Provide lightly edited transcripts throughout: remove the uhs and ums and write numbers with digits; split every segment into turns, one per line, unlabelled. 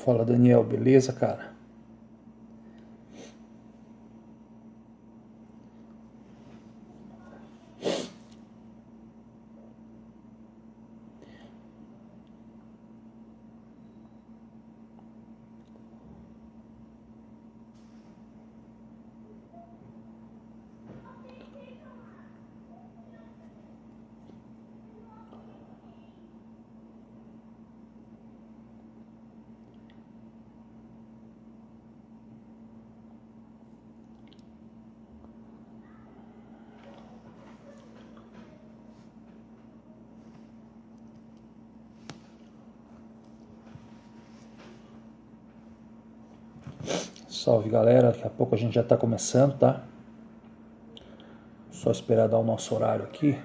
Fala, Daniel, beleza, cara? Salve, galera, daqui a pouco a gente já tá começando, tá? Só esperar dar o nosso horário aqui.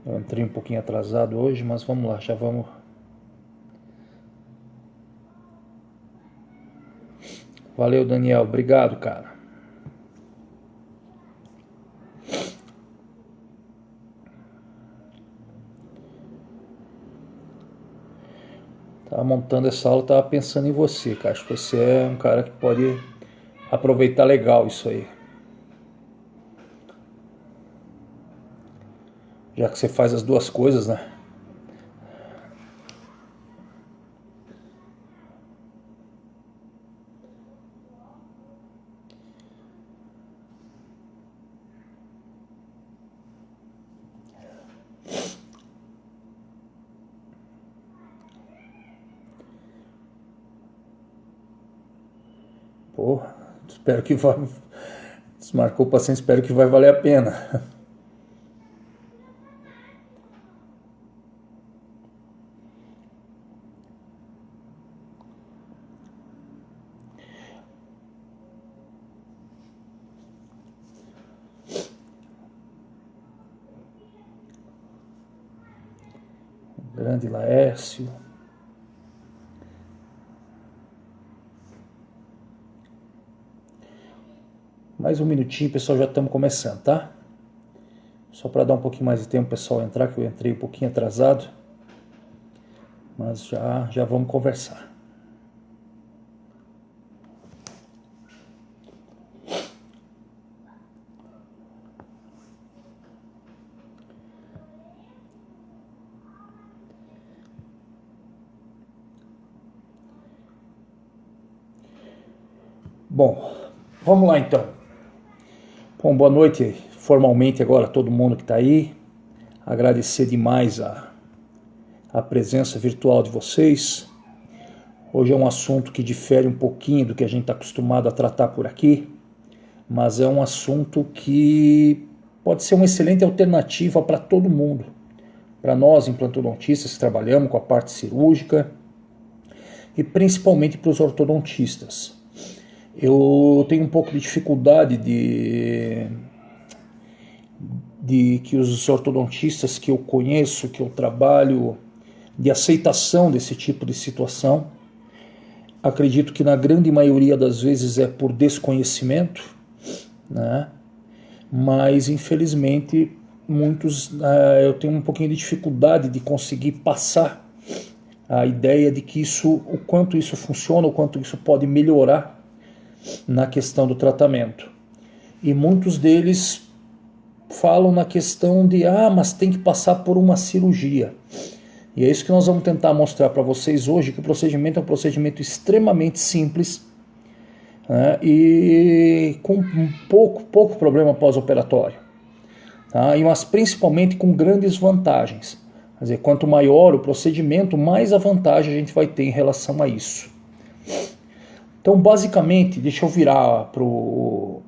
Eu entrei um pouquinho atrasado hoje, mas vamos lá, já vamos. Valeu, Daniel, obrigado, cara. Tava montando essa aula, tava pensando em você, cara. Acho que você é um cara que pode aproveitar legal isso aí. Já que você faz as duas coisas, né? Pô, espero que vai. Desmarcou o paciente, espero que vai valer a pena. Grande Laércio. Mais um minutinho, pessoal, já estamos começando, tá? Só para dar um pouquinho mais de tempo o pessoal entrar, que eu entrei um pouquinho atrasado. Mas já vamos conversar. Bom, vamos lá então. Bom, boa noite formalmente agora a todo mundo que está aí. Agradecer demais a presença virtual de vocês. Hoje é um assunto que difere um pouquinho do que a gente está acostumado a tratar por aqui, mas é um assunto que pode ser uma excelente alternativa para todo mundo. Para nós, implantodontistas, que trabalhamos com a parte cirúrgica e principalmente para os ortodontistas. Eu tenho um pouco de dificuldade de que os ortodontistas que eu conheço, que eu trabalho, de aceitação desse tipo de situação. Acredito que na grande maioria das vezes é por desconhecimento, né? Mas infelizmente muitos eu tenho um pouquinho de dificuldade de conseguir passar a ideia de que o quanto isso funciona, o quanto isso pode melhorar na questão do tratamento. E muitos deles falam na questão de mas tem que passar por uma cirurgia. E é isso que nós vamos tentar mostrar para vocês hoje, que o procedimento é um procedimento extremamente simples, né, e com pouco problema pós-operatório, tá? Mas principalmente com grandes vantagens. Quer dizer, quanto maior o procedimento, mais a vantagem a gente vai ter em relação a isso. Então, basicamente, deixa eu virar para o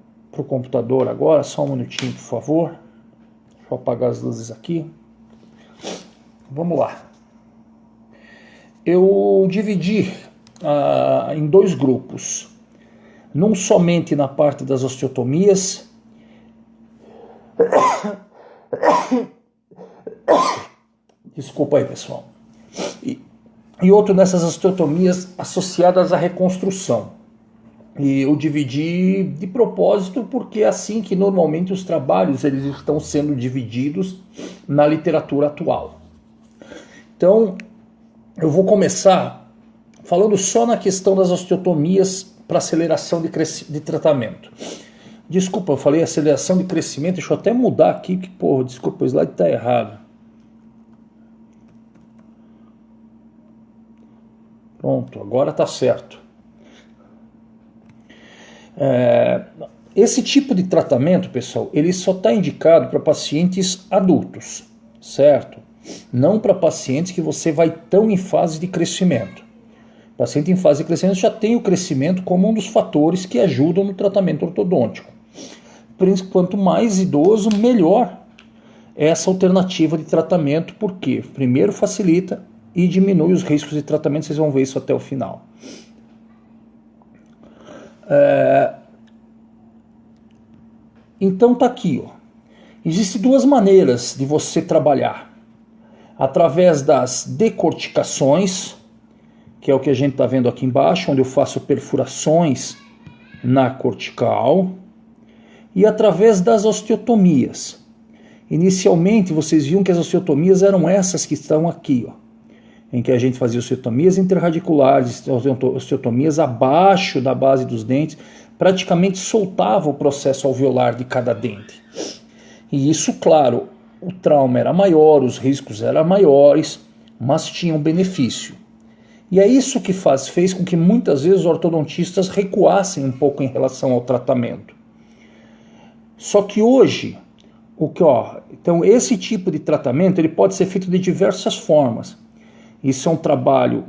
computador agora, só um minutinho, por favor. Deixa eu apagar as luzes aqui. Vamos lá. Eu dividi em dois grupos. Não somente na parte das osteotomias. Desculpa aí, pessoal. E outro nessas osteotomias associadas à reconstrução. E eu dividi de propósito porque é assim que normalmente os trabalhos eles estão sendo divididos na literatura atual. Então, eu vou começar falando só na questão das osteotomias para aceleração de tratamento. Desculpa, eu falei aceleração de crescimento, deixa eu até mudar aqui, que porra, desculpa, o slide está errado. Pronto, agora está certo. Esse tipo de tratamento, pessoal, ele só está indicado para pacientes adultos, certo? Não para pacientes que você vai tão em fase de crescimento. O paciente em fase de crescimento já tem o crescimento como um dos fatores que ajudam no tratamento ortodôntico. Quanto mais idoso, melhor essa alternativa de tratamento, porque primeiro facilita e diminui os riscos de tratamento, vocês vão ver isso até o final. Então tá aqui, ó. Existem duas maneiras de você trabalhar. Através das decorticações, que é o que a gente está vendo aqui embaixo, onde eu faço perfurações na cortical, e através das osteotomias. Inicialmente, vocês viram que as osteotomias eram essas que estão aqui, ó, em que a gente fazia osteotomias interradiculares, osteotomias abaixo da base dos dentes, praticamente soltava o processo alveolar de cada dente. E isso, claro, o trauma era maior, os riscos eram maiores, mas tinha um benefício. E é isso que fez com que muitas vezes os ortodontistas recuassem um pouco em relação ao tratamento. Só que hoje, então esse tipo de tratamento ele pode ser feito de diversas formas. Isso é um trabalho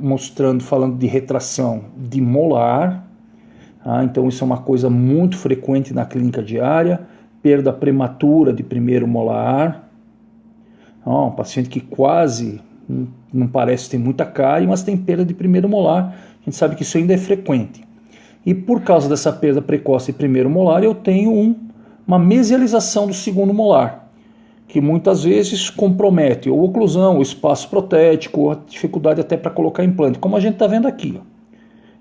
falando de retração de molar. Então isso é uma coisa muito frequente na clínica diária. Perda prematura de primeiro molar. Um paciente que quase não parece ter muita cárie, mas tem perda de primeiro molar. A gente sabe que isso ainda é frequente. E por causa dessa perda precoce de primeiro molar, eu tenho uma mesialização do segundo molar, que muitas vezes compromete ou a oclusão, o espaço protético, a dificuldade até para colocar implante, como a gente está vendo aqui.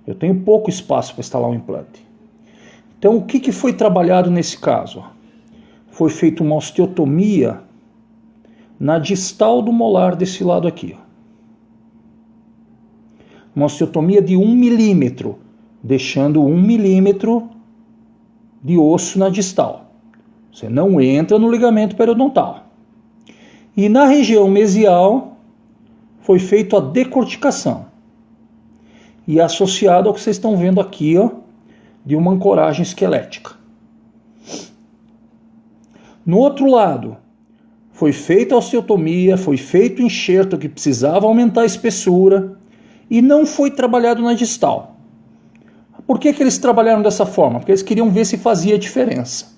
Eu tenho pouco espaço para instalar um implante. Então, o que foi trabalhado nesse caso? Foi feita uma osteotomia na distal do molar desse lado aqui. Uma osteotomia de 1 milímetro, deixando 1 milímetro de osso na distal. Você não entra no ligamento periodontal. E na região mesial foi feita a decorticação. E associado ao que vocês estão vendo aqui, ó, de uma ancoragem esquelética. No outro lado, foi feita a osteotomia, foi feito o enxerto que precisava aumentar a espessura e não foi trabalhado na distal. Por que eles trabalharam dessa forma? Porque eles queriam ver se fazia diferença.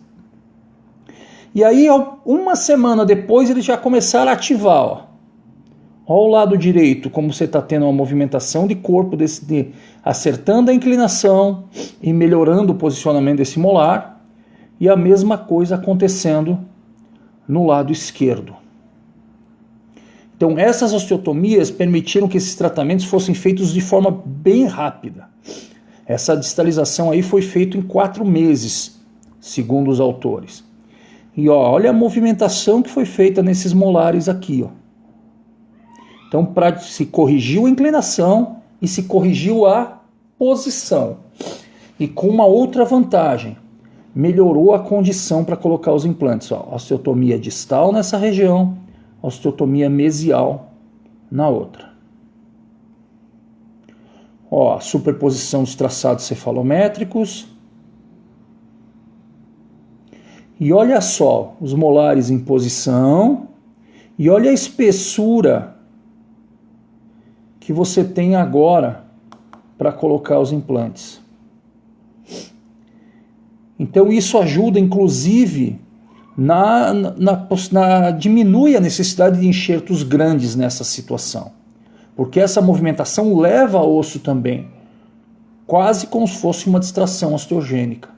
E aí, uma semana depois, eles já começaram a ativar. Ó o lado direito, como você está tendo uma movimentação de corpo, acertando a inclinação e melhorando o posicionamento desse molar. E a mesma coisa acontecendo no lado esquerdo. Então, essas osteotomias permitiram que esses tratamentos fossem feitos de forma bem rápida. Essa distalização aí foi feita em 4 meses, segundo os autores. E olha a movimentação que foi feita nesses molares aqui. Então, se corrigiu a inclinação e se corrigiu a posição. E com uma outra vantagem, melhorou a condição para colocar os implantes. Osteotomia distal nessa região, osteotomia mesial na outra. Superposição dos traçados cefalométricos. E olha só, os molares em posição. E olha a espessura que você tem agora para colocar os implantes. Então isso ajuda, inclusive, diminui a necessidade de enxertos grandes nessa situação. Porque essa movimentação leva a osso também, quase como se fosse uma distração osteogênica.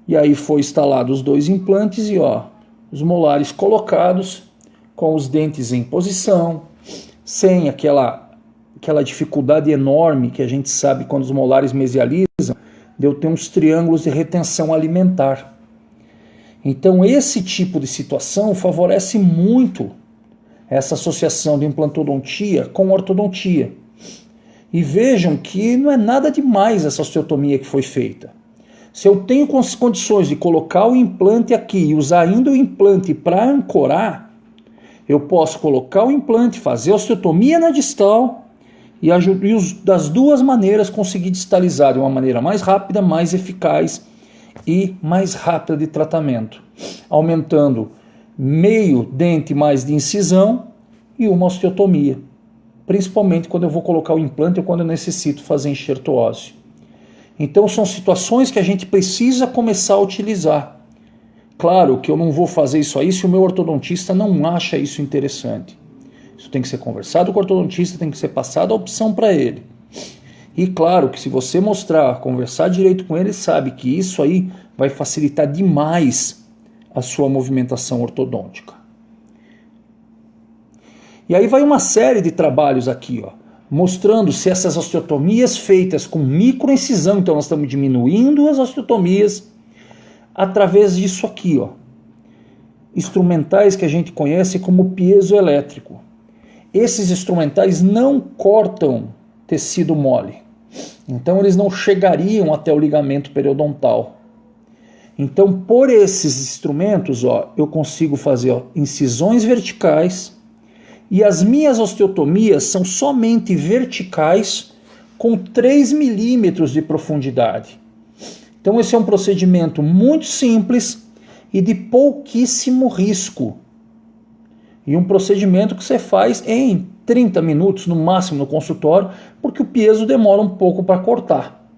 E aí foi instalado os 2 implantes e os molares colocados com os dentes em posição, sem aquela dificuldade enorme que a gente sabe quando os molares mesializam, de eu ter uns triângulos de retenção alimentar. Então esse tipo de situação favorece muito essa associação de implantodontia com ortodontia. E vejam que não é nada demais essa osteotomia que foi feita. Se eu tenho condições de colocar o implante aqui e usar ainda o implante para ancorar, eu posso colocar o implante, fazer a osteotomia na distal e das duas maneiras conseguir distalizar de uma maneira mais rápida, mais eficaz e mais rápida de tratamento, aumentando meio dente mais de incisão e uma osteotomia, principalmente quando eu vou colocar o implante ou quando eu necessito fazer enxerto ósseo. Então são situações que a gente precisa começar a utilizar. Claro que eu não vou fazer isso aí se o meu ortodontista não acha isso interessante. Isso tem que ser conversado com o ortodontista, tem que ser passada a opção para ele. E claro que se você mostrar, conversar direito com ele, sabe que isso aí vai facilitar demais a sua movimentação ortodôntica. E aí vai uma série de trabalhos aqui, ó, mostrando se essas osteotomias feitas com microincisão, então nós estamos diminuindo as osteotomias através disso aqui, ó, instrumentais que a gente conhece como piezoelétrico. Esses instrumentais não cortam tecido mole, então eles não chegariam até o ligamento periodontal. Então, por esses instrumentos, ó, eu consigo fazer, ó, incisões verticais, e as minhas osteotomias são somente verticais com 3 milímetros de profundidade. Então esse é um procedimento muito simples e de pouquíssimo risco. E um procedimento que você faz em 30 minutos no máximo no consultório, porque o piezo demora um pouco para cortar.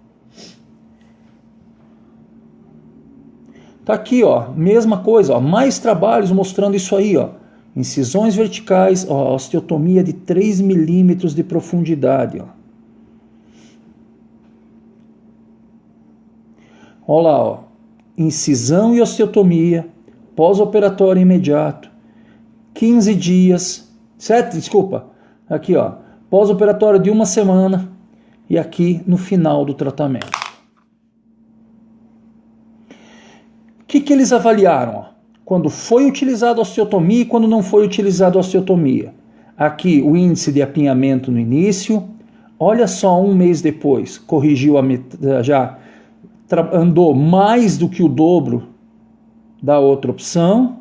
Tá aqui, ó, mesma coisa, ó, mais trabalhos mostrando isso aí, ó. Incisões verticais, ó, osteotomia de 3 milímetros de profundidade. Ó. Olha lá, ó, incisão e osteotomia, pós-operatório imediato, 15 dias, aqui ó, pós-operatório de 1 semana e aqui no final do tratamento. O que eles avaliaram? Ó? Quando foi utilizada a osteotomia e quando não foi utilizada a osteotomia. Aqui o índice de apinhamento no início, olha só, 1 mês depois, corrigiu andou mais do que o dobro da outra opção,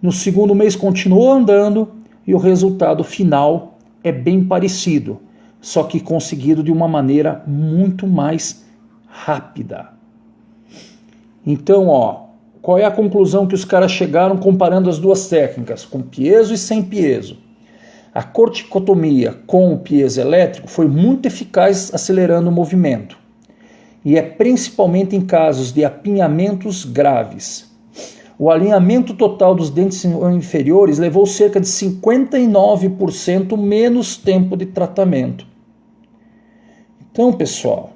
no segundo mês continuou andando e o resultado final é bem parecido, só que conseguido de uma maneira muito mais rápida. Então, ó, qual é a conclusão que os caras chegaram comparando as duas técnicas, com piezo e sem piezo? A corticotomia com o piezo elétrico foi muito eficaz acelerando o movimento. E é principalmente em casos de apinhamentos graves. O alinhamento total dos dentes inferiores levou cerca de 59% menos tempo de tratamento. Então, pessoal,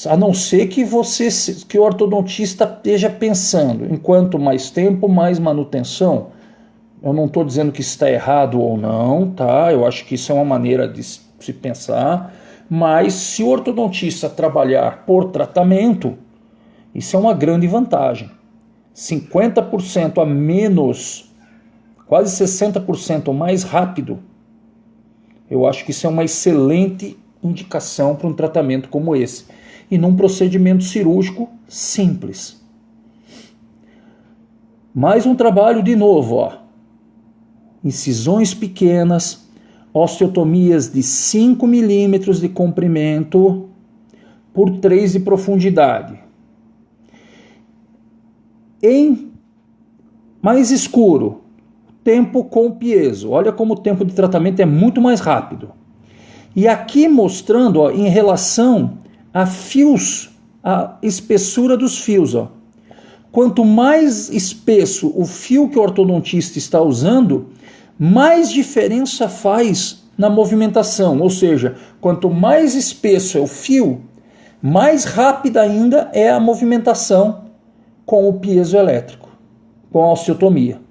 a não ser que o ortodontista esteja pensando em quanto mais tempo, mais manutenção. Eu não estou dizendo que está errado ou não, tá? Eu acho que isso é uma maneira de se pensar. Mas se o ortodontista trabalhar por tratamento, isso é uma grande vantagem. 50% a menos, quase 60% mais rápido, eu acho que isso é uma excelente indicação para um tratamento como esse. E num procedimento cirúrgico simples. Mais um trabalho de novo, ó. Incisões pequenas, osteotomias de 5 milímetros de comprimento por 3 de profundidade. Em mais escuro, tempo com piezo. Olha como o tempo de tratamento é muito mais rápido. E aqui mostrando, ó, em relação a fios, a espessura dos fios. Ó. Quanto mais espesso o fio que o ortodontista está usando, mais diferença faz na movimentação. Ou seja, quanto mais espesso é o fio, mais rápida ainda é a movimentação com o piezoelétrico, com a osteotomia.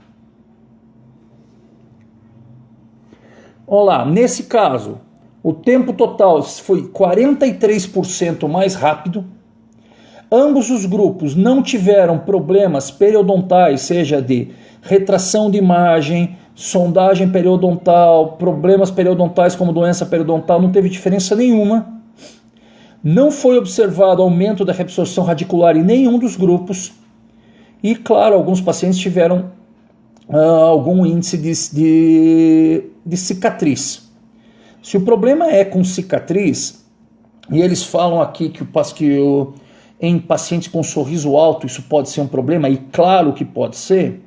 Olha lá, nesse caso, o tempo total foi 43% mais rápido. Ambos os grupos não tiveram problemas periodontais, seja de retração de imagem, sondagem periodontal, problemas periodontais como doença periodontal, não teve diferença nenhuma. Não foi observado aumento da reabsorção radicular em nenhum dos grupos. E, claro, alguns pacientes tiveram algum índice de cicatriz. Se o problema é com cicatriz, e eles falam aqui que em pacientes com sorriso alto isso pode ser um problema, e claro que pode ser,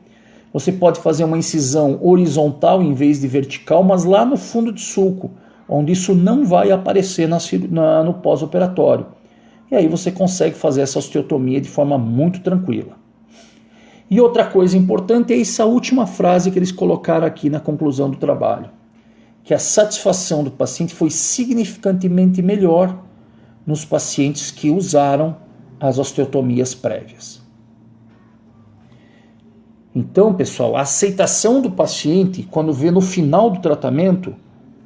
você pode fazer uma incisão horizontal em vez de vertical, mas lá no fundo de sulco, onde isso não vai aparecer no pós-operatório. E aí você consegue fazer essa osteotomia de forma muito tranquila. E outra coisa importante é essa última frase que eles colocaram aqui na conclusão do trabalho, que a satisfação do paciente foi significantemente melhor nos pacientes que usaram as osteotomias prévias. Então, pessoal, a aceitação do paciente, quando vê no final do tratamento,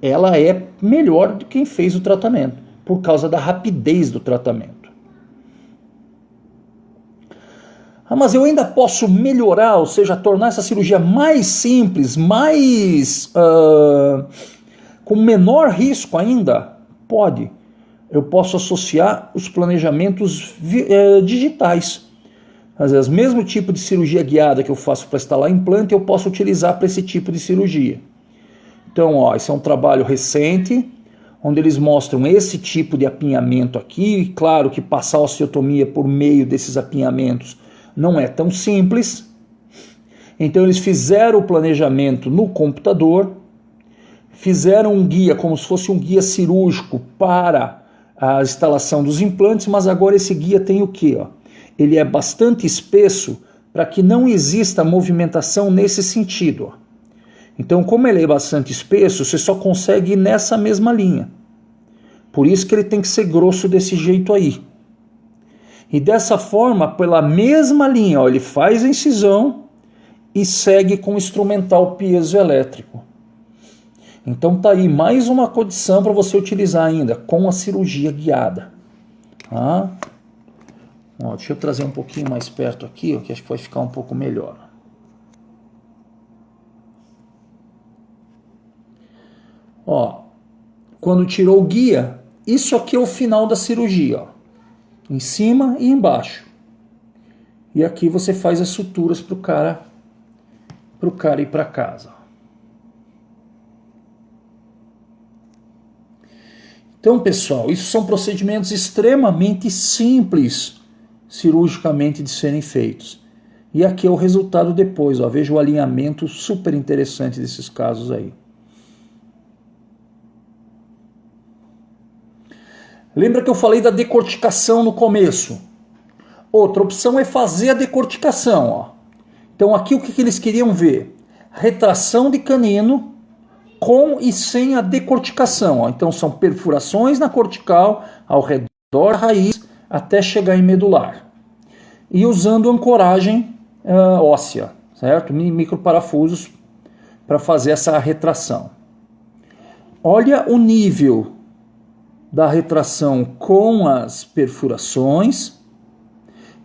ela é melhor do que quem fez o tratamento, por causa da rapidez do tratamento. Mas eu ainda posso melhorar, ou seja, tornar essa cirurgia mais simples, com menor risco ainda? Pode. Eu posso associar os planejamentos digitais. Às vezes, mesmo tipo de cirurgia guiada que eu faço para instalar implante, eu posso utilizar para esse tipo de cirurgia. Então, esse é um trabalho recente, onde eles mostram esse tipo de apinhamento aqui. Claro que passar a osteotomia por meio desses apinhamentos não é tão simples. Então, eles fizeram o planejamento no computador, fizeram um guia, como se fosse um guia cirúrgico para a instalação dos implantes, mas agora esse guia tem o quê? Ele é bastante espesso para que não exista movimentação nesse sentido. Então, como ele é bastante espesso, você só consegue ir nessa mesma linha. Por isso que ele tem que ser grosso desse jeito aí. E dessa forma, pela mesma linha, ele faz a incisão e segue com o instrumental piezoelétrico. Então tá aí mais uma condição para você utilizar ainda com a cirurgia guiada. Tá? Deixa eu trazer um pouquinho mais perto aqui, que acho que vai ficar um pouco melhor. Quando tirou o guia, isso aqui é o final da cirurgia, em cima e embaixo. E aqui você faz as suturas para o cara ir para casa. Então, pessoal, isso são procedimentos extremamente simples cirurgicamente de serem feitos. E aqui é o resultado depois, veja o alinhamento super interessante desses casos aí. Lembra que eu falei da decorticação no começo? Outra opção é fazer a decorticação. Então aqui o que eles queriam ver? Retração de canino com e sem a decorticação. Então são perfurações na cortical ao redor da raiz até chegar em medular. E usando ancoragem óssea, certo? Microparafusos para fazer essa retração. Olha o nível da retração com as perfurações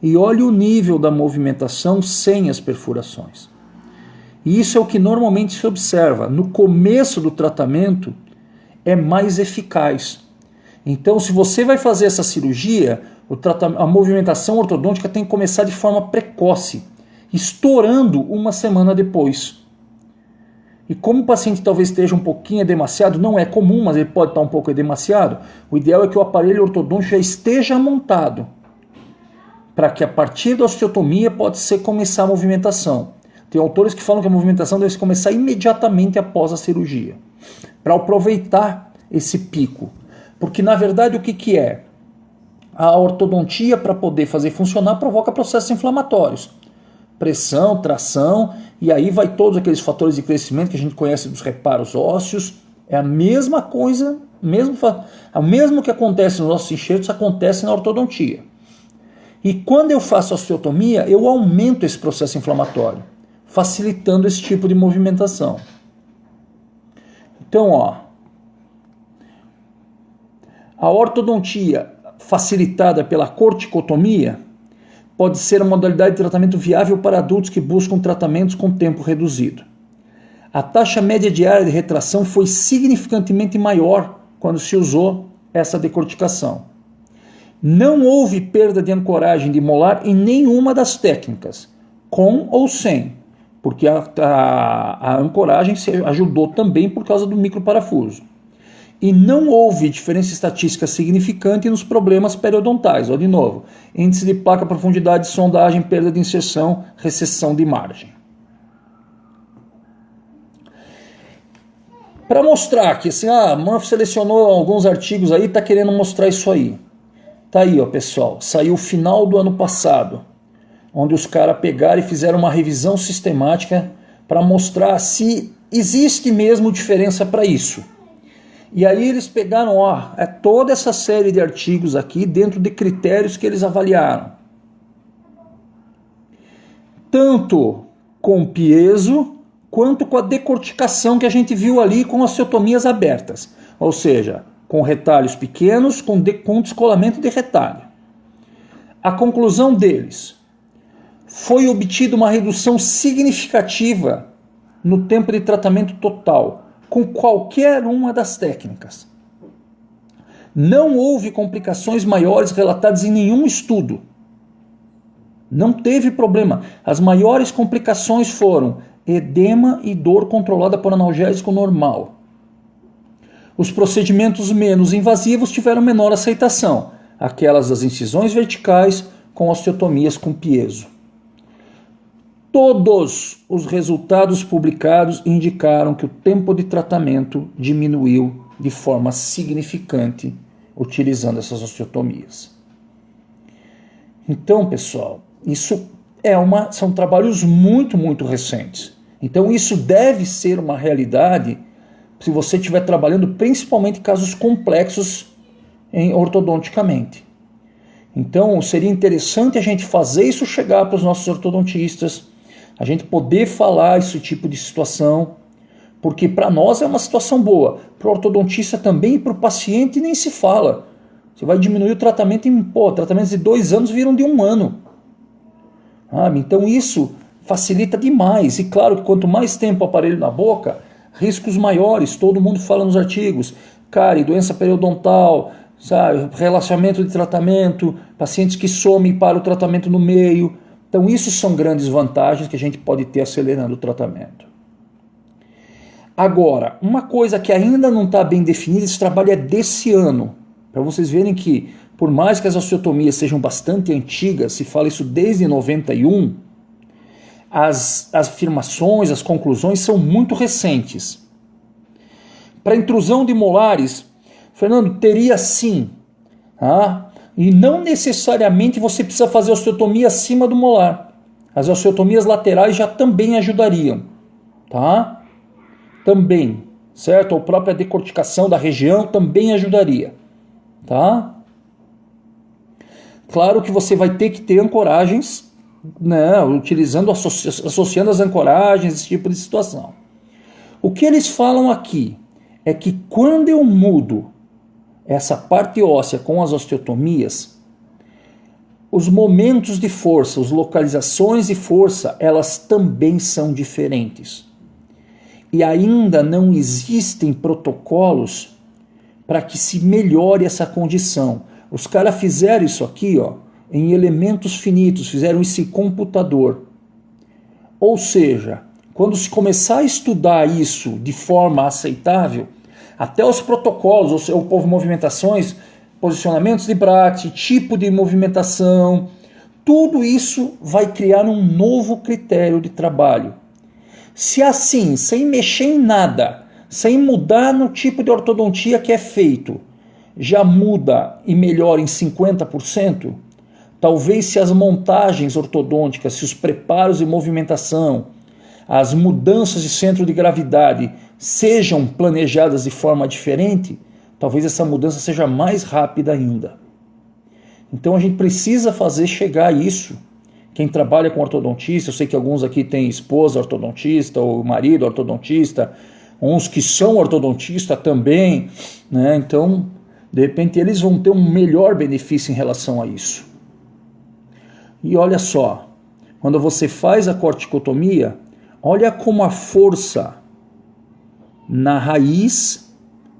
e olha o nível da movimentação sem as perfurações. E isso é o que normalmente se observa. No começo do tratamento é mais eficaz. Então, se você vai fazer essa cirurgia, a movimentação ortodôntica tem que começar de forma precoce, estourando uma semana depois. E como o paciente talvez esteja um pouquinho edemaciado, não é comum, mas ele pode estar um pouco edemaciado, o ideal é que o aparelho ortodôntico já esteja montado, para que a partir da osteotomia pode começar a movimentação. Tem autores que falam que a movimentação deve começar imediatamente após a cirurgia, para aproveitar esse pico. Porque na verdade o que é? A ortodontia, para poder fazer funcionar, provoca processos inflamatórios. Pressão, tração, e aí vai todos aqueles fatores de crescimento que a gente conhece dos reparos ósseos. É a mesma coisa, o mesmo que acontece nos nossos enxertos acontece na ortodontia. E quando eu faço a osteotomia, eu aumento esse processo inflamatório, facilitando esse tipo de movimentação. Então, a ortodontia facilitada pela corticotomia pode ser uma modalidade de tratamento viável para adultos que buscam tratamentos com tempo reduzido. A taxa média diária de retração foi significantemente maior quando se usou essa decorticação. Não houve perda de ancoragem de molar em nenhuma das técnicas, com ou sem, porque a ancoragem ajudou também por causa do microparafuso. E não houve diferença estatística significante nos problemas periodontais. De novo, índice de placa, profundidade, sondagem, perda de inserção, recessão de margem. Para mostrar que assim, Murphy selecionou alguns artigos aí, está querendo mostrar isso aí. Tá aí, pessoal, saiu o final do ano passado, onde os caras pegaram e fizeram uma revisão sistemática para mostrar se existe mesmo diferença para isso. E aí eles pegaram toda essa série de artigos aqui dentro de critérios que eles avaliaram. Tanto com piezo, quanto com a decorticação que a gente viu ali com osteotomias abertas. Ou seja, com retalhos pequenos, com descolamento de retalho. A conclusão deles: foi obtida uma redução significativa no tempo de tratamento total, com qualquer uma das técnicas. Não houve complicações maiores relatadas em nenhum estudo. Não teve problema. As maiores complicações foram edema e dor controlada por analgésico normal. Os procedimentos menos invasivos tiveram menor aceitação, aquelas das incisões verticais com osteotomias com piezo. Todos os resultados publicados indicaram que o tempo de tratamento diminuiu de forma significante utilizando essas osteotomias. Então, pessoal, isso são trabalhos muito, muito recentes. Então, isso deve ser uma realidade se você estiver trabalhando principalmente casos complexos ortodonticamente. Então, seria interessante a gente fazer isso chegar para os nossos ortodontistas, a gente poder falar esse tipo de situação, porque para nós é uma situação boa, para o ortodontista também e para o paciente nem se fala. Você vai diminuir o tratamento tratamentos de 2 anos viram de 1 ano. Então isso facilita demais. E claro que quanto mais tempo o aparelho na boca, riscos maiores, todo mundo fala nos artigos, cárie, doença periodontal, relaxamento de tratamento, pacientes que somem para o tratamento no meio. Então isso são grandes vantagens que a gente pode ter acelerando o tratamento. Agora, uma coisa que ainda não está bem definida, esse trabalho é desse ano, para vocês verem que, por mais que as osteotomias sejam bastante antigas, se fala isso desde 91, as afirmações, as conclusões são muito recentes. Para intrusão de molares, Fernando, teria sim, e não necessariamente você precisa fazer osteotomia acima do molar. As osteotomias laterais já também ajudariam, tá? Também, certo? A própria decorticação da região também ajudaria, tá? Claro que você vai ter que ter ancoragens, né, associando as ancoragens, esse tipo de situação. O que eles falam aqui é que quando eu mudo essa parte óssea com as osteotomias, os momentos de força, as localizações de força, elas também são diferentes. E ainda não existem protocolos para que se melhore essa condição. Os caras fizeram isso aqui, em elementos finitos, fizeram esse computador. Ou seja, quando se começar a estudar isso de forma aceitável, até os protocolos, ou movimentações, posicionamentos de bracket, tipo de movimentação, tudo isso vai criar um novo critério de trabalho. Se assim, sem mexer em nada, sem mudar no tipo de ortodontia que é feito, já muda e melhora em 50%, talvez se as montagens ortodônticas, se os preparos de movimentação, as mudanças de centro de gravidade sejam planejadas de forma diferente, talvez essa mudança seja mais rápida ainda. Então a gente precisa fazer chegar a isso. Quem trabalha com ortodontista, eu sei que alguns aqui têm esposa ortodontista ou marido ortodontista, uns que são ortodontistas também, né? Então, de repente, eles vão ter um melhor benefício em relação a isso. E olha só, quando você faz a corticotomia, olha como a força na raiz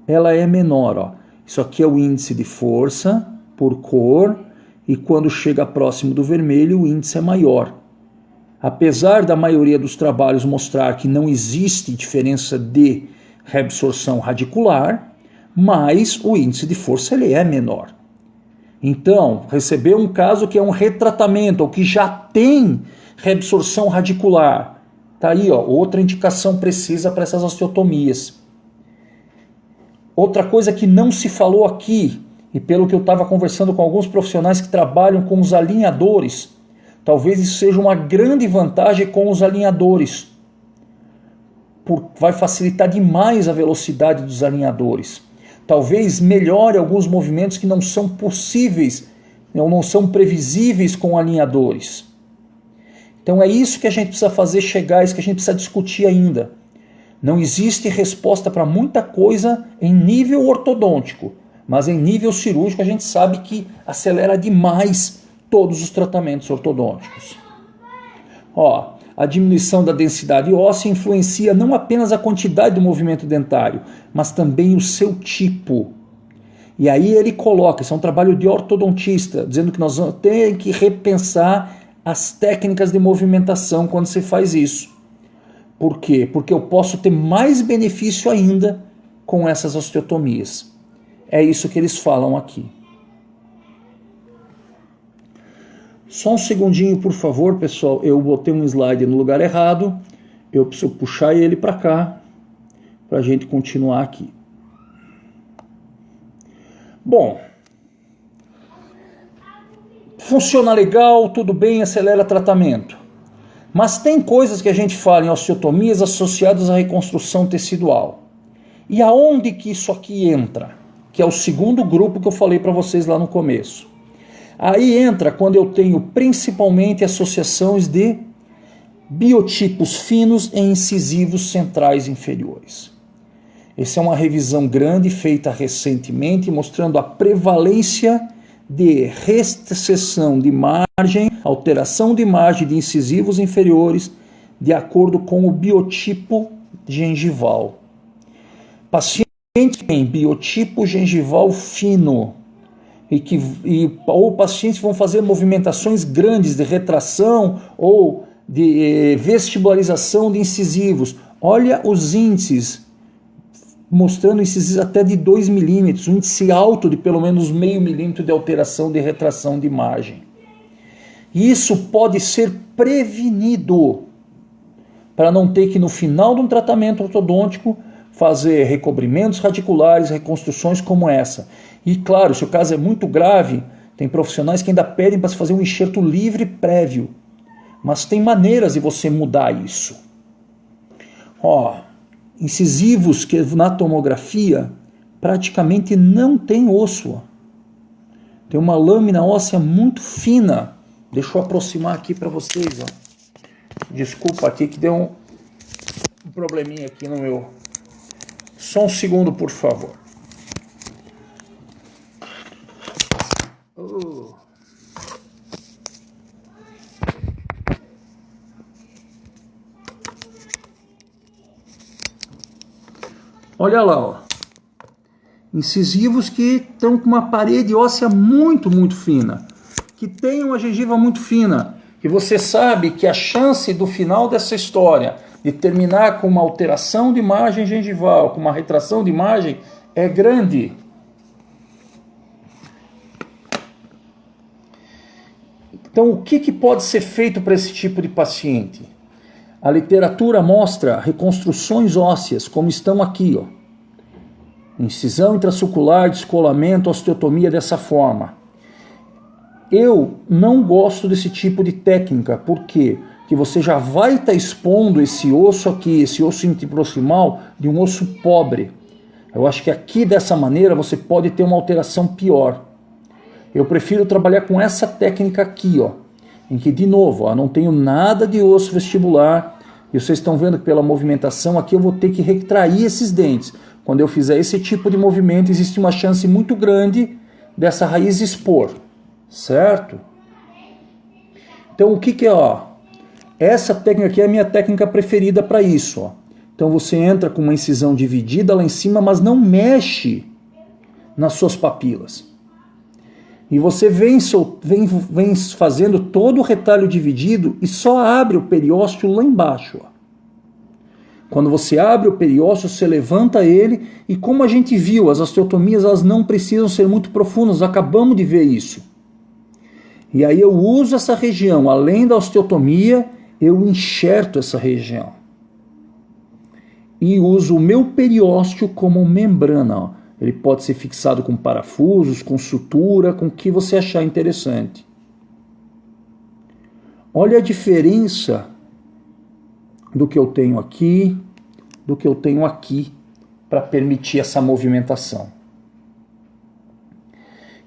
ela é menor. Ó. Isso aqui é o índice de força por cor, e quando chega próximo do vermelho o índice é maior. Apesar da maioria dos trabalhos mostrar que não existe diferença de reabsorção radicular, mas o índice de força ele é menor. Então, receber um caso que é um retratamento, ou que já tem reabsorção radicular, tá aí, ó, outra indicação precisa para essas osteotomias. Outra coisa que não se falou aqui, e pelo que eu estava conversando com alguns profissionais que trabalham com os alinhadores, talvez isso seja uma grande vantagem com os alinhadores. Vai facilitar demais a velocidade dos alinhadores. Talvez melhore alguns movimentos que não são possíveis, ou não são previsíveis com alinhadores. Então é isso que a gente precisa fazer chegar, é isso que a gente precisa discutir ainda. Não existe resposta para muita coisa em nível ortodôntico, mas em nível cirúrgico a gente sabe que acelera demais todos os tratamentos ortodônticos. Ó, a diminuição da densidade óssea influencia não apenas a quantidade do movimento dentário, mas também o seu tipo. E aí ele coloca, isso é um trabalho de ortodontista, dizendo que nós vamos ter que repensar as técnicas de movimentação quando se faz isso. Por quê? Porque eu posso ter mais benefício ainda com essas osteotomias. É isso que eles falam aqui. Só um segundinho, por favor, pessoal. Eu botei um slide no lugar errado. Eu preciso puxar ele para cá para a gente continuar aqui. Bom, funciona legal, tudo bem, acelera tratamento. Mas tem coisas que a gente fala em osteotomias associadas à reconstrução tecidual. E aonde que isso aqui entra? Que é o segundo grupo que eu falei para vocês lá no começo. Aí entra quando eu tenho principalmente associações de biotipos finos e incisivos centrais inferiores. Essa é uma revisão grande feita recentemente, mostrando a prevalência de recessão de margem, alteração de margem de incisivos inferiores, de acordo com o biotipo gengival. Paciente tem biotipo gengival fino, ou pacientes vão fazer movimentações grandes de retração ou de vestibularização de incisivos. Olha os índices, mostrando incisivos até de 2 milímetros, um índice alto de pelo menos meio milímetro de alteração de retração de margem. Isso pode ser prevenido para não ter que no final de um tratamento ortodôntico fazer recobrimentos radiculares, reconstruções como essa. E claro, se o caso é muito grave, tem profissionais que ainda pedem para se fazer um enxerto livre prévio. Mas tem maneiras de você mudar isso. Ó, incisivos que na tomografia praticamente não tem osso. Ó. Tem uma lâmina óssea muito fina. Deixa eu aproximar aqui para vocês. Ó. Desculpa aqui que deu um probleminha aqui no meu... Só um segundo, por favor. Olha lá, ó. Incisivos que estão com uma parede óssea muito, muito fina. Que tem uma gengiva muito fina. Que você sabe que a chance do final dessa história de terminar com uma alteração de margem gengival, com uma retração de margem, é grande. Então, o que pode ser feito para esse tipo de paciente? A literatura mostra reconstruções ósseas, como estão aqui, ó. Incisão intrasulcular, descolamento, osteotomia dessa forma. Eu não gosto desse tipo de técnica, por quê? Porque você já vai estar expondo esse osso aqui, esse osso interproximal, de um osso pobre. Eu acho que aqui, dessa maneira, você pode ter uma alteração pior. Eu prefiro trabalhar com essa técnica aqui, ó, em que, de novo, ó, não tenho nada de osso vestibular, e vocês estão vendo que pela movimentação aqui eu vou ter que retrair esses dentes. Quando eu fizer esse tipo de movimento, existe uma chance muito grande dessa raiz expor, certo? Então, o que é, ó? Essa técnica aqui é a minha técnica preferida para isso, ó. Então você entra com uma incisão dividida lá em cima, mas não mexe nas suas papilas. E você vem fazendo todo o retalho dividido e só abre o periósteo lá embaixo. Ó. Quando você abre o periósteo, você levanta ele e, como a gente viu, as osteotomias elas não precisam ser muito profundas, acabamos de ver isso. E aí eu uso essa região, além da osteotomia, eu enxerto essa região. E uso o meu periósteo como membrana. Ó. Ele pode ser fixado com parafusos, com sutura, com o que você achar interessante. Olha a diferença do que eu tenho aqui, do que eu tenho aqui, para permitir essa movimentação.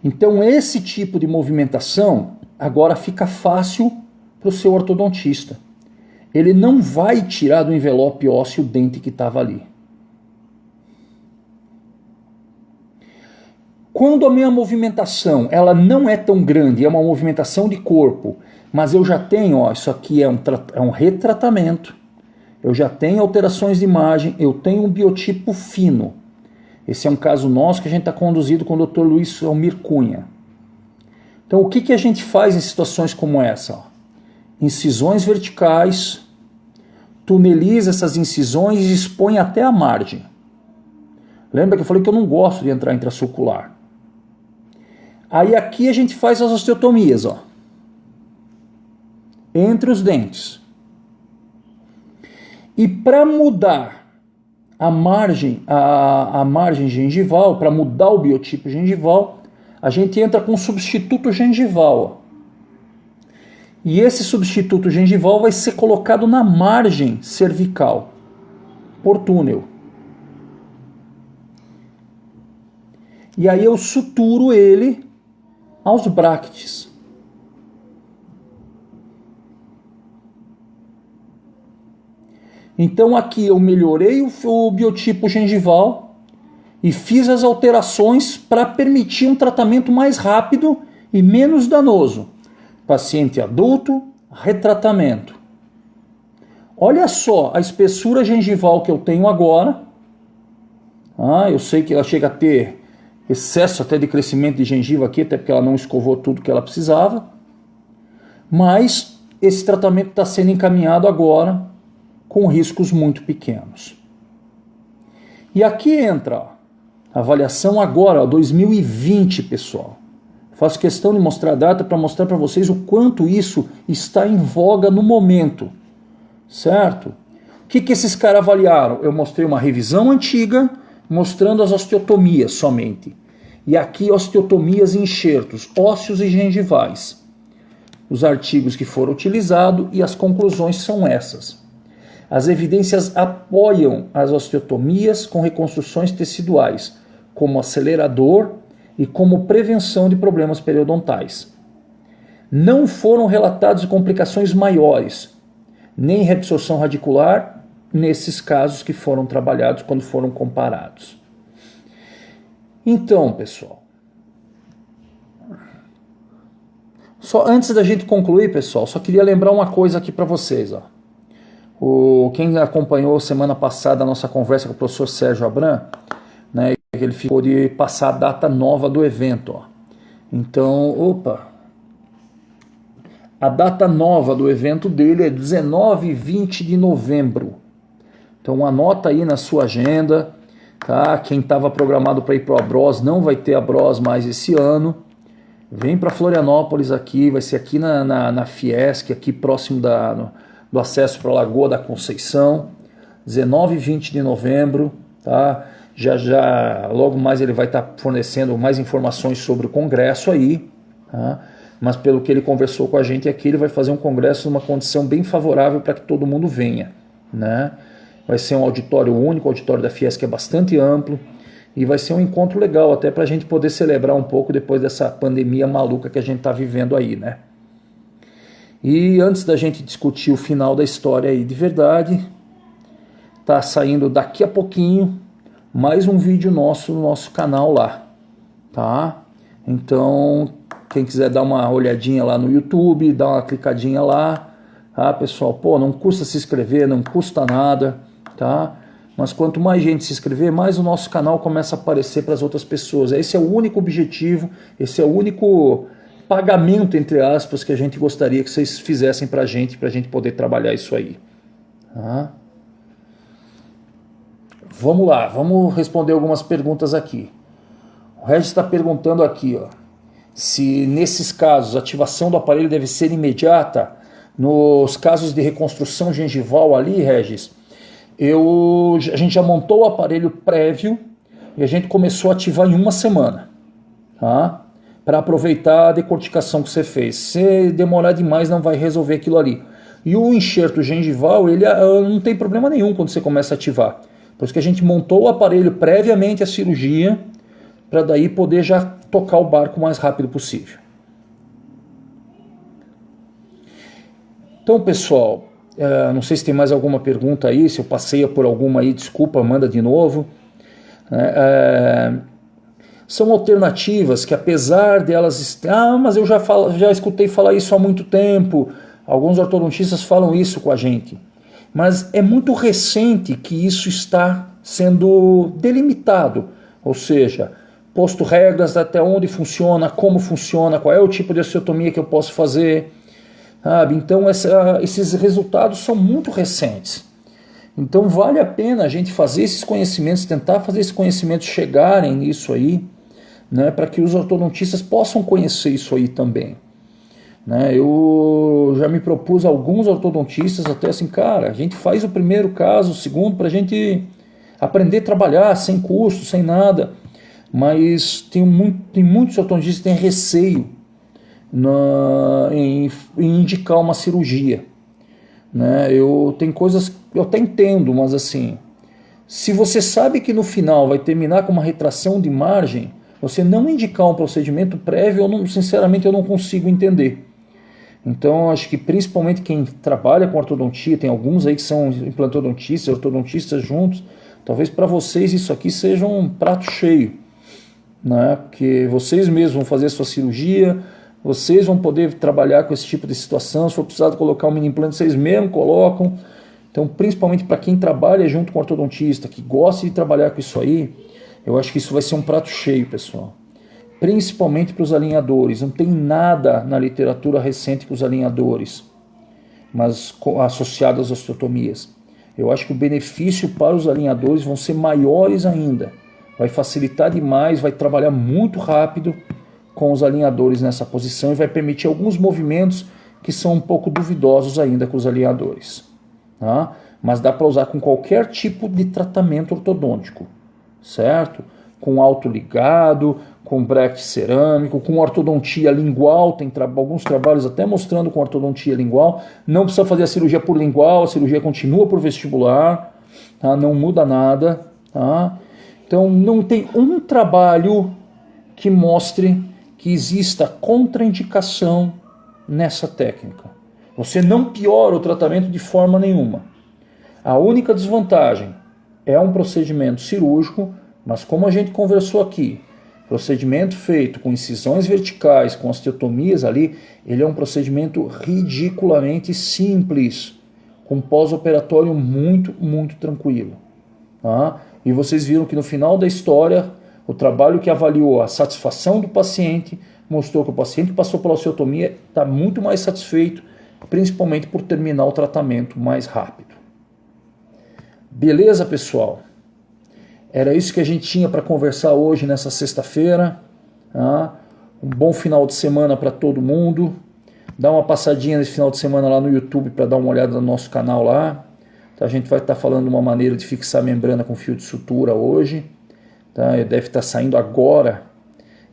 Então esse tipo de movimentação agora fica fácil para o seu ortodontista. Ele não vai tirar do envelope ósseo o dente que estava ali. Quando a minha movimentação ela não é tão grande, é uma movimentação de corpo, mas eu já tenho, ó, isso aqui é um retratamento, eu já tenho alterações de imagem, eu tenho um biotipo fino. Esse é um caso nosso que a gente está conduzido com o Dr. Luiz Almir Cunha. Então o que a gente faz em situações como essa? Ó? Incisões verticais, tuneliza essas incisões e expõe até a margem. Lembra que eu falei que eu não gosto de entrar intracircular? Aí aqui a gente faz as osteotomias, ó, entre os dentes. E para mudar a margem gengival, para mudar o biotipo gengival, a gente entra com um substituto gengival. Ó. E esse substituto gengival vai ser colocado na margem cervical, por túnel. E aí eu suturo ele aos bractes. Então aqui eu melhorei o biotipo gengival e fiz as alterações para permitir um tratamento mais rápido e menos danoso. Paciente adulto, retratamento. Olha só a espessura gengival que eu tenho agora. Eu sei que ela chega a ter excesso até de crescimento de gengiva aqui, até porque ela não escovou tudo que ela precisava. Mas esse tratamento está sendo encaminhado agora com riscos muito pequenos. E aqui entra a avaliação agora, 2020, pessoal. Faço questão de mostrar a data para mostrar para vocês o quanto isso está em voga no momento. Certo? O que esses caras avaliaram? Eu mostrei uma revisão antiga, mostrando as osteotomias somente. E aqui osteotomias e enxertos, ósseos e gengivais. Os artigos que foram utilizados e as conclusões são essas. As evidências apoiam as osteotomias com reconstruções teciduais, como acelerador e como prevenção de problemas periodontais. Não foram relatadas complicações maiores, nem reabsorção radicular, nesses casos que foram trabalhados quando foram comparados. Então, pessoal, só antes da gente concluir, pessoal, só queria lembrar uma coisa aqui para vocês. Ó. Quem acompanhou semana passada a nossa conversa com o professor Sérgio Abram, né, ele ficou de passar a data nova do evento. Ó. Então, a data nova do evento dele é 19 e 20 de novembro. Então anota aí na sua agenda, tá? Quem estava programado para ir para o Abros não vai ter Abros mais esse ano. Vem para Florianópolis aqui, vai ser aqui na Fiesc, aqui próximo do acesso para a Lagoa da Conceição, 19 e 20 de novembro, tá? Já logo mais ele vai estar fornecendo mais informações sobre o congresso aí, tá? Mas pelo que ele conversou com a gente aqui, ele vai fazer um congresso numa condição bem favorável para que todo mundo venha, né? Vai ser um auditório único, o auditório da Fiesc é bastante amplo, e vai ser um encontro legal até para a gente poder celebrar um pouco depois dessa pandemia maluca que a gente está vivendo aí, né? E antes da gente discutir o final da história aí de verdade, tá saindo daqui a pouquinho mais um vídeo nosso no nosso canal lá, tá? Então, quem quiser dar uma olhadinha lá no YouTube, dá uma clicadinha lá, tá, pessoal? Pô, não custa se inscrever, não custa nada, tá? mas quanto mais gente se inscrever, mais o nosso canal começa a aparecer para as outras pessoas. Esse é o único objetivo, esse é o único pagamento, entre aspas, que a gente gostaria que vocês fizessem para a gente poder trabalhar isso aí. Tá? Vamos lá, vamos responder algumas perguntas aqui. O Regis está perguntando aqui, ó, se nesses casos a ativação do aparelho deve ser imediata. Nos casos de reconstrução gengival ali, Regis, a gente já montou o aparelho prévio e a gente começou a ativar em 1 semana, tá? Para aproveitar a decorticação que você fez. Se demorar demais, não vai resolver aquilo ali. E o enxerto gengival, ele não tem problema nenhum quando você começa a ativar. Por isso que a gente montou o aparelho previamente à cirurgia, para daí poder já tocar o barco o mais rápido possível. Então, pessoal, não sei se tem mais alguma pergunta aí, se eu passei por alguma aí, desculpa, manda de novo. São alternativas que, apesar delas... mas eu já escutei falar isso há muito tempo. Alguns ortodontistas falam isso com a gente. Mas é muito recente que isso está sendo delimitado. Ou seja, posto regras até onde funciona, como funciona, qual é o tipo de osteotomia que eu posso fazer. Sabe? Então esses resultados são muito recentes. Então vale a pena a gente fazer esses conhecimentos, tentar fazer esses conhecimentos chegarem nisso aí, né, para que os ortodontistas possam conhecer isso aí também. Né, eu já me propus a alguns ortodontistas até assim, cara, a gente faz o primeiro caso, o segundo, para a gente aprender a trabalhar sem custo, sem nada. Mas tem muitos ortodontistas que têm receio em indicar uma cirurgia. Né? Tem coisas que eu até entendo, mas assim, se você sabe que no final vai terminar com uma retração de margem, você não indicar um procedimento prévio, sinceramente eu não consigo entender. Então acho que principalmente quem trabalha com ortodontia, tem alguns aí que são implantodontistas, ortodontistas juntos, talvez para vocês isso aqui seja um prato cheio, né? Porque vocês mesmos vão fazer a sua cirurgia, vocês vão poder trabalhar com esse tipo de situação, se for precisar colocar um mini implante, vocês mesmos colocam. Então principalmente para quem trabalha junto com ortodontista, que gosta de trabalhar com isso aí, eu acho que isso vai ser um prato cheio, pessoal. Principalmente para os alinhadores. Não tem nada na literatura recente com os alinhadores, mas associado às osteotomias. Eu acho que o benefício para os alinhadores vão ser maiores ainda. Vai facilitar demais, vai trabalhar muito rápido com os alinhadores nessa posição e vai permitir alguns movimentos que são um pouco duvidosos ainda com os alinhadores. Tá? Mas dá para usar com qualquer tipo de tratamento ortodôntico, certo? Com autoligado, com bracket cerâmico, com ortodontia lingual, tem alguns trabalhos até mostrando com ortodontia lingual. Não precisa fazer a cirurgia por lingual, a cirurgia continua por vestibular, tá? Não muda nada. Tá? Então não tem um trabalho que mostre que exista contraindicação nessa técnica. Você não piora o tratamento de forma nenhuma. A única desvantagem é um procedimento cirúrgico, mas como a gente conversou aqui, procedimento feito com incisões verticais, com osteotomias ali, ele é um procedimento ridiculamente simples, com pós-operatório muito, muito tranquilo. Tá? E vocês viram que no final da história, o trabalho que avaliou a satisfação do paciente mostrou que o paciente que passou pela osteotomia está muito mais satisfeito, principalmente por terminar o tratamento mais rápido. Beleza, pessoal? Era isso que a gente tinha para conversar hoje, nessa sexta-feira. Tá? Um bom final de semana para todo mundo. Dá uma passadinha nesse final de semana lá no YouTube para dar uma olhada no nosso canal lá. Tá? A gente vai estar falando de uma maneira de fixar a membrana com fio de sutura hoje. Tá? Deve estar saindo agora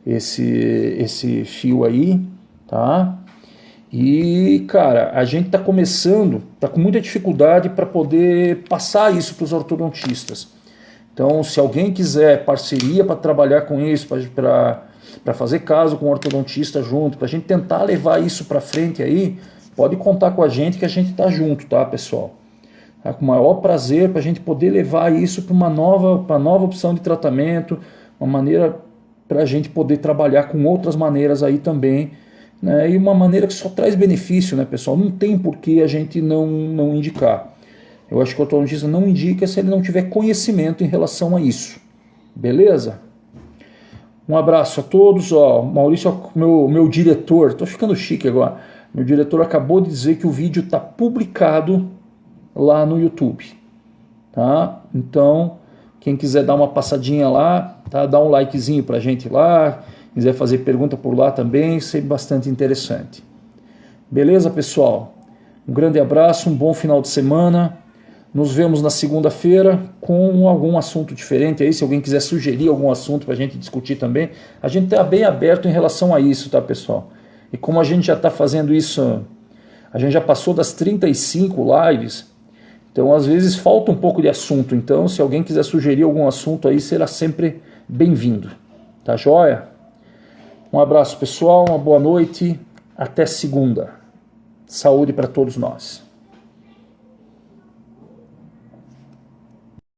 esse fio aí. Tá? E, cara, a gente está começando, está com muita dificuldade para poder passar isso para os ortodontistas. Então, se alguém quiser parceria para trabalhar com isso, para fazer caso com o ortodontista junto, para a gente tentar levar isso para frente aí, pode contar com a gente que a gente está junto, tá, pessoal? Tá, com o maior prazer para a gente poder levar isso para uma nova opção de tratamento, uma maneira para a gente poder trabalhar com outras maneiras aí também, né, e uma maneira que só traz benefício, né, pessoal? Não tem por que a gente não indicar. Eu acho que o ortodontista não indica se ele não tiver conhecimento em relação a isso. Beleza? Um abraço a todos. Ó, Maurício, meu diretor, tô ficando chique agora. Meu diretor acabou de dizer que o vídeo está publicado lá no YouTube. Tá? Então, quem quiser dar uma passadinha lá, tá? Dá um likezinho pra gente lá. Quiser fazer pergunta por lá também, sempre bastante interessante. Beleza, pessoal? Um grande abraço, um bom final de semana. Nos vemos na segunda-feira com algum assunto diferente aí. Se alguém quiser sugerir algum assunto para a gente discutir também, a gente está bem aberto em relação a isso, tá, pessoal? E como a gente já está fazendo isso, a gente já passou das 35 lives, então às vezes falta um pouco de assunto. Então, se alguém quiser sugerir algum assunto aí, será sempre bem-vindo. Tá joia? Um abraço, pessoal, uma boa noite, até segunda. Saúde para todos nós.